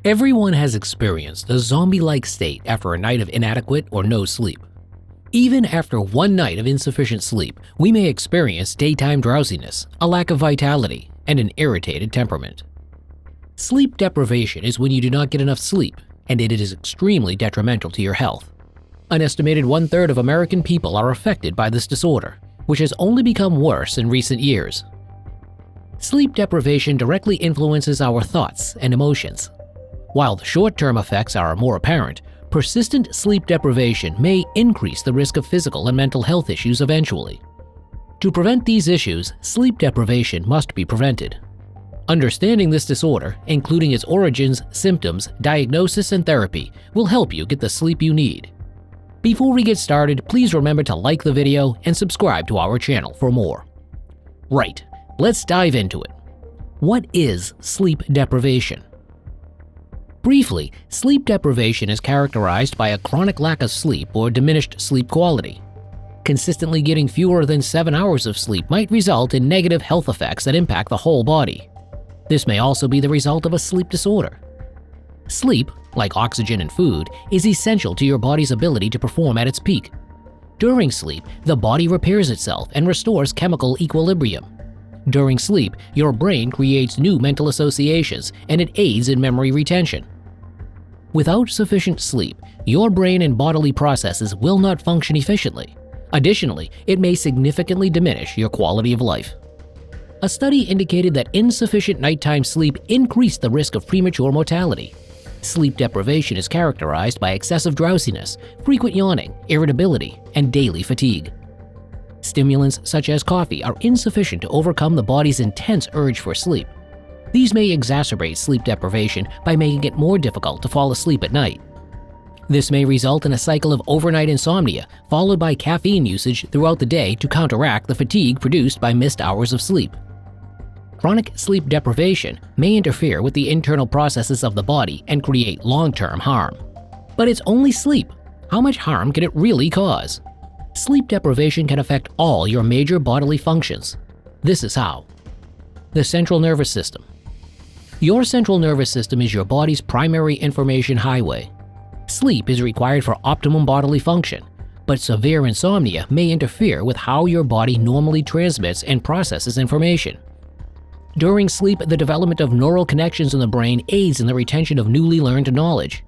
Everyone has experienced a zombie-like state after a night of inadequate or no sleep. Even after one night of insufficient sleep, we may experience daytime drowsiness, a lack of vitality, and an irritated temperament. Sleep deprivation is when you do not get enough sleep, and it is extremely detrimental to your health. An estimated 1/3 of American people are affected by this disorder, which has only become worse in recent years. Sleep deprivation directly influences our thoughts and emotions. While the short-term effects are more apparent, persistent sleep deprivation may increase the risk of physical and mental health issues eventually. To prevent these issues, sleep deprivation must be prevented. Understanding this disorder, including its origins, symptoms, diagnosis, and therapy, will help you get the sleep you need. Before we get started, please remember to like the video and subscribe to our channel for more. Right, let's dive into it. What is sleep deprivation? Briefly, sleep deprivation is characterized by a chronic lack of sleep or diminished sleep quality. Consistently getting fewer than 7 hours of sleep might result in negative health effects that impact the whole body. This may also be the result of a sleep disorder. Sleep, like oxygen and food, is essential to your body's ability to perform at its peak. During sleep, the body repairs itself and restores chemical equilibrium. During sleep, your brain creates new mental associations and it aids in memory retention. Without sufficient sleep, your brain and bodily processes will not function efficiently. Additionally, it may significantly diminish your quality of life. A study indicated that insufficient nighttime sleep increased the risk of premature mortality. Sleep deprivation is characterized by excessive drowsiness, frequent yawning, irritability, and daily fatigue. Stimulants such as coffee are insufficient to overcome the body's intense urge for sleep. These may exacerbate sleep deprivation by making it more difficult to fall asleep at night. This may result in a cycle of overnight insomnia, followed by caffeine usage throughout the day to counteract the fatigue produced by missed hours of sleep. Chronic sleep deprivation may interfere with the internal processes of the body and create long-term harm. But it's only sleep. How much harm can it really cause? Sleep deprivation can affect all your major bodily functions. This is how. The central nervous system. Your central nervous system is your body's primary information highway. Sleep is required for optimum bodily function, but severe insomnia may interfere with how your body normally transmits and processes information. During sleep, the development of neural connections in the brain aids in the retention of newly learned knowledge.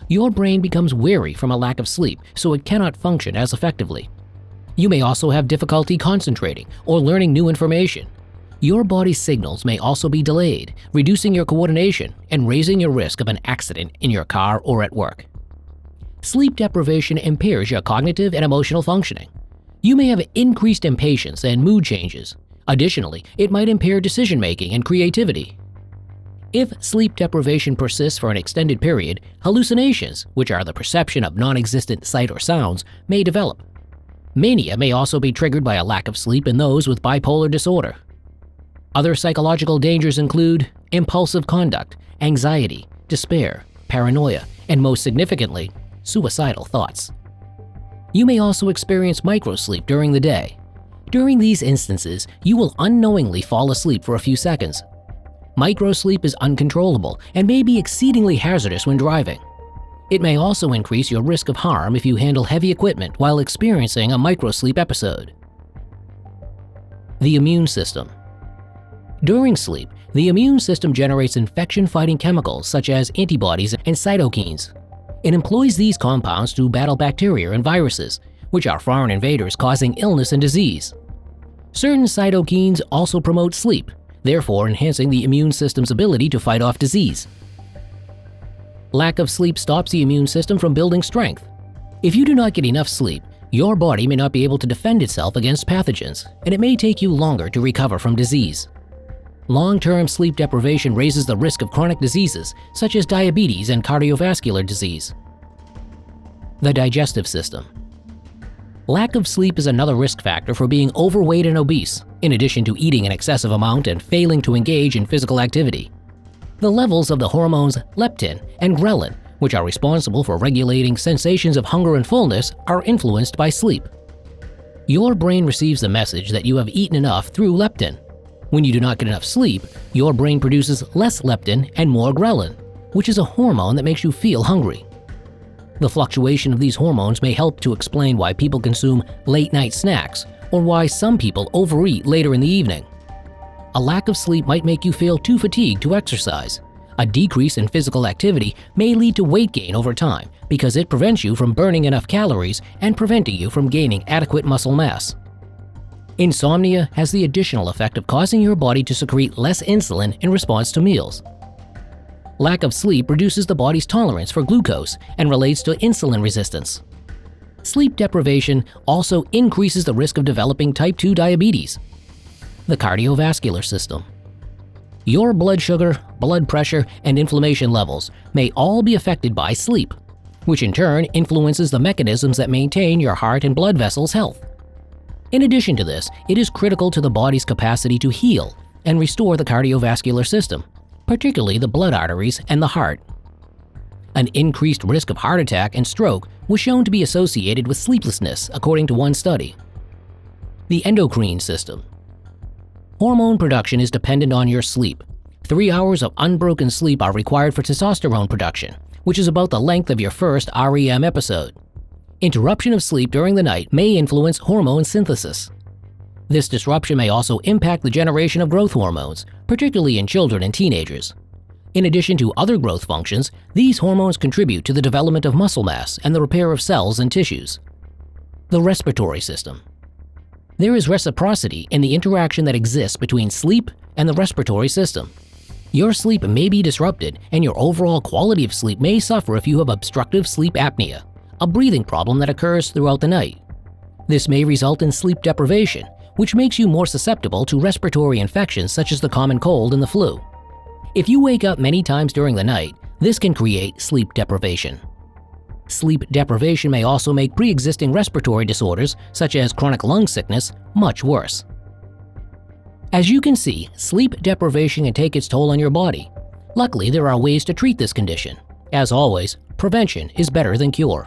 Your brain becomes weary from a lack of sleep, so it cannot function as effectively. You may also have difficulty concentrating or learning new information. Your body's signals may also be delayed, reducing your coordination and raising your risk of an accident in your car or at work. Sleep deprivation impairs your cognitive and emotional functioning. You may have increased impatience and mood changes. Additionally, it might impair decision-making and creativity. If sleep deprivation persists for an extended period, hallucinations, which are the perception of non-existent sight or sounds, may develop. Mania may also be triggered by a lack of sleep in those with bipolar disorder. Other psychological dangers include impulsive conduct, anxiety, despair, paranoia, and most significantly, suicidal thoughts. You may also experience microsleep during the day. During these instances, you will unknowingly fall asleep for a few seconds. Microsleep is uncontrollable and may be exceedingly hazardous when driving. It may also increase your risk of harm if you handle heavy equipment while experiencing a microsleep episode. The immune system. During sleep, the immune system generates infection-fighting chemicals such as antibodies and cytokines. It employs these compounds to battle bacteria and viruses, which are foreign invaders causing illness and disease. Certain cytokines also promote sleep, therefore enhancing the immune system's ability to fight off disease. Lack of sleep stops the immune system from building strength. If you do not get enough sleep, your body may not be able to defend itself against pathogens, and it may take you longer to recover from disease. Long-term sleep deprivation raises the risk of chronic diseases such as diabetes and cardiovascular disease. The digestive system. Lack of sleep is another risk factor for being overweight and obese, in addition to eating an excessive amount and failing to engage in physical activity. The levels of the hormones leptin and ghrelin, which are responsible for regulating sensations of hunger and fullness, are influenced by sleep. Your brain receives the message that you have eaten enough through leptin. When you do not get enough sleep, your brain produces less leptin and more ghrelin, which is a hormone that makes you feel hungry. The fluctuation of these hormones may help to explain why people consume late-night snacks or why some people overeat later in the evening. A lack of sleep might make you feel too fatigued to exercise. A decrease in physical activity may lead to weight gain over time because it prevents you from burning enough calories and preventing you from gaining adequate muscle mass. Insomnia has the additional effect of causing your body to secrete less insulin in response to meals. Lack of sleep reduces the body's tolerance for glucose and relates to insulin resistance. Sleep deprivation also increases the risk of developing type 2 diabetes. The cardiovascular system. Your blood sugar, blood pressure, and inflammation levels may all be affected by sleep, which in turn influences the mechanisms that maintain your heart and blood vessels' health. In addition to this, it is critical to the body's capacity to heal and restore the cardiovascular system, particularly the blood arteries and the heart. An increased risk of heart attack and stroke was shown to be associated with sleeplessness, according to one study. The endocrine system. Hormone production is dependent on your sleep. 3 hours of unbroken sleep are required for testosterone production, which is about the length of your first REM episode. Interruption of sleep during the night may influence hormone synthesis. This disruption may also impact the generation of growth hormones, particularly in children and teenagers. In addition to other growth functions, these hormones contribute to the development of muscle mass and the repair of cells and tissues. The respiratory system. There is reciprocity in the interaction that exists between sleep and the respiratory system. Your sleep may be disrupted, and your overall quality of sleep may suffer if you have obstructive sleep apnea, a breathing problem that occurs throughout the night. This may result in sleep deprivation, which makes you more susceptible to respiratory infections such as the common cold and the flu. If you wake up many times during the night, this can create sleep deprivation. Sleep deprivation may also make pre-existing respiratory disorders, such as chronic lung sickness, much worse. As you can see, sleep deprivation can take its toll on your body. Luckily, there are ways to treat this condition. As always, prevention is better than cure.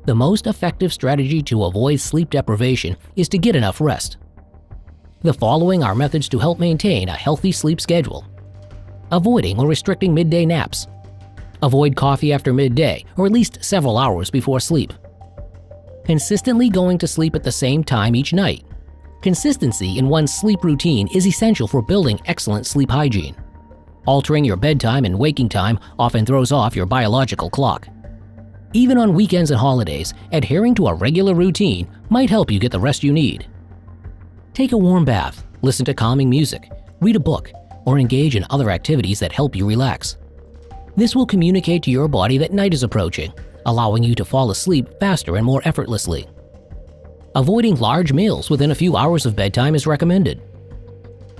The most effective strategy to avoid sleep deprivation is to get enough rest. The following are methods to help maintain a healthy sleep schedule. Avoiding or restricting midday naps. Avoid coffee after midday or at least several hours before sleep. Consistently going to sleep at the same time each night. Consistency in one's sleep routine is essential for building excellent sleep hygiene. Altering your bedtime and waking time often throws off your biological clock. Even on weekends and holidays, adhering to a regular routine might help you get the rest you need. Take a warm bath, listen to calming music, read a book, or engage in other activities that help you relax. This will communicate to your body that night is approaching, allowing you to fall asleep faster and more effortlessly. Avoiding large meals within a few hours of bedtime is recommended.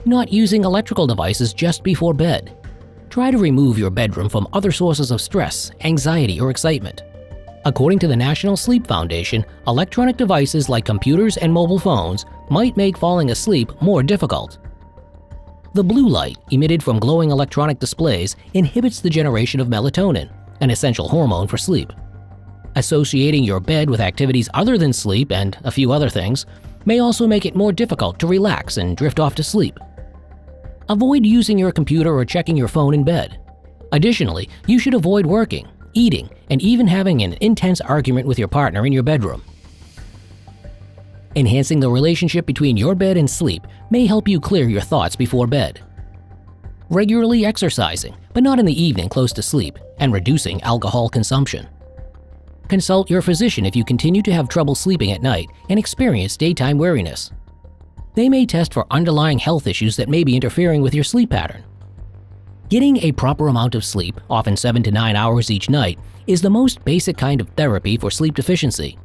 Not using electrical devices just before bed. Try to remove your bedroom from other sources of stress, anxiety, or excitement. According to the National Sleep Foundation, electronic devices like computers and mobile phones might make falling asleep more difficult. The blue light emitted from glowing electronic displays inhibits the generation of melatonin, an essential hormone for sleep. Associating your bed with activities other than sleep and a few other things may also make it more difficult to relax and drift off to sleep. Avoid using your computer or checking your phone in bed. Additionally, you should avoid working, eating, and even having an intense argument with your partner in your bedroom. Enhancing the relationship between your bed and sleep may help you clear your thoughts before bed. Regularly exercising, but not in the evening close to sleep, and reducing alcohol consumption. Consult your physician if you continue to have trouble sleeping at night and experience daytime weariness. They may test for underlying health issues that may be interfering with your sleep pattern. Getting a proper amount of sleep, often 7 to 9 hours each night, is the most basic kind of therapy for sleep deficiency.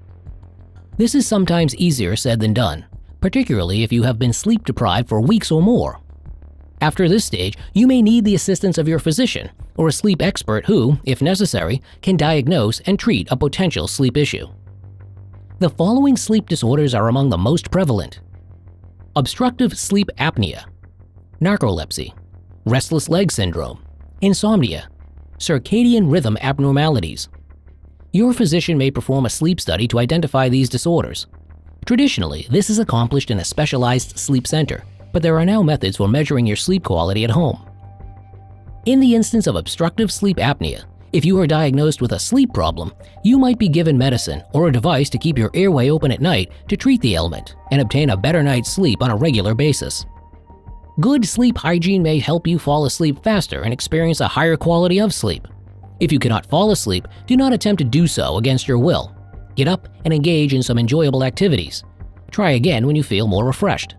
This is sometimes easier said than done, particularly if you have been sleep deprived for weeks or more. After this stage, you may need the assistance of your physician or a sleep expert who, if necessary, can diagnose and treat a potential sleep issue. The following sleep disorders are among the most prevalent: obstructive sleep apnea, narcolepsy, restless leg syndrome, insomnia, circadian rhythm abnormalities. Your physician may perform a sleep study to identify these disorders. Traditionally, this is accomplished in a specialized sleep center, but there are now methods for measuring your sleep quality at home. In the instance of obstructive sleep apnea, if you are diagnosed with a sleep problem, you might be given medicine or a device to keep your airway open at night to treat the ailment and obtain a better night's sleep on a regular basis. Good sleep hygiene may help you fall asleep faster and experience a higher quality of sleep. If you cannot fall asleep, do not attempt to do so against your will. Get up and engage in some enjoyable activities. Try again when you feel more refreshed.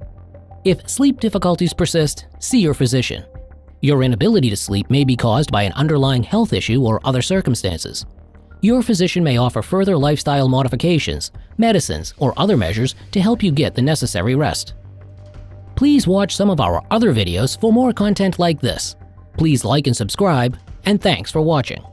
If sleep difficulties persist, see your physician. Your inability to sleep may be caused by an underlying health issue or other circumstances. Your physician may offer further lifestyle modifications, medicines, or other measures to help you get the necessary rest. Please watch some of our other videos for more content like this. Please like and subscribe, and thanks for watching.